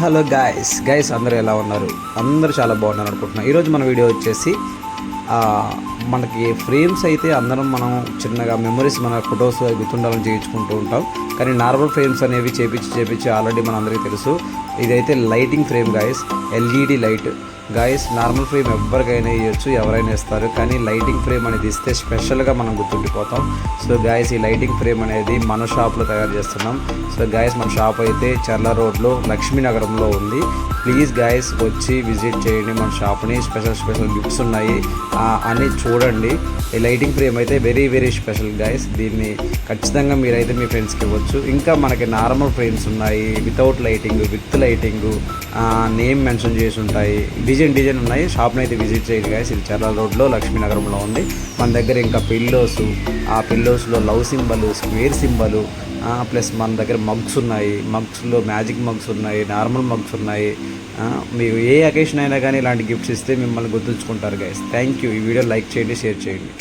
Hello guys అందరూ ఎలా ఉన్నారు? అందరూ చాలా బాగున్నారు అనుకుంటున్నాను. ఈరోజు మన వీడియో వచ్చేసి మనకి ఫ్రేమ్స్ అయితే అందరం మనం చిన్నగా మెమరీస్ మన ఫొటోస్ గుర్తుండాలని చేయించుకుంటూ ఉంటాం. కానీ నార్మల్ ఫ్రేమ్స్ అనేవి చేపించి ఆల్రెడీ మన అందరికీ తెలుసు. ఇదైతే lighting frame guys, LED light guys. Normal frame ఎవరికైనా ఇవ్వచ్చు, ఎవరైనా ఇస్తారు. కానీ లైటింగ్ ఫ్రేమ్ అనేది ఇస్తే స్పెషల్గా మనం గుర్తుండిపోతాం. సో గాయస్, ఈ లైటింగ్ ఫ్రేమ్ అనేది మన షాప్లో తయారు చేస్తున్నాం. సో గాయస్, మన షాప్ అయితే చర్ల రోడ్లో లక్ష్మీనగరంలో ఉంది. ప్లీజ్ గాయస్ వచ్చి విజిట్ చేయండి మన షాప్ని. స్పెషల్ గిఫ్ట్స్ ఉన్నాయి అని చూడండి. ఈ లైటింగ్ ఫ్రేమ్ అయితే వెరీ స్పెషల్ గాయస్. దీన్ని ఖచ్చితంగా మీరైతే మీ ఫ్రెండ్స్కి ఇవ్వచ్చు. ఇంకా మనకి నార్మల్ ఫ్రేమ్స్ ఉన్నాయి, without lighting, with lighting, name mention చేసి ఉంటాయి, డిజైన్ ఉన్నాయి. షాప్ని అయితే విజిట్ చేయండి గాయస్. ఇది చర్ల రోడ్లో లక్ష్మీనగరంలో ఉంది. మన దగ్గర ఇంకా ఆ పిల్లోస్లో love symbol, square symbol, plus మన దగ్గర మగ్స్ ఉన్నాయి. మగ్స్లో మ్యాజిక్ మగ్స్ ఉన్నాయి, నార్మల్ మగ్స్ ఉన్నాయి. మీకు ఏ అకేషన్ అయినా కానీ ఇలాంటి గిఫ్ట్స్ ఇస్తే మిమ్మల్ని గుర్తుంచుకుంటారు గైస్. Thank you. ఈ వీడియో లైక్ చేయండి, షేర్ చేయండి.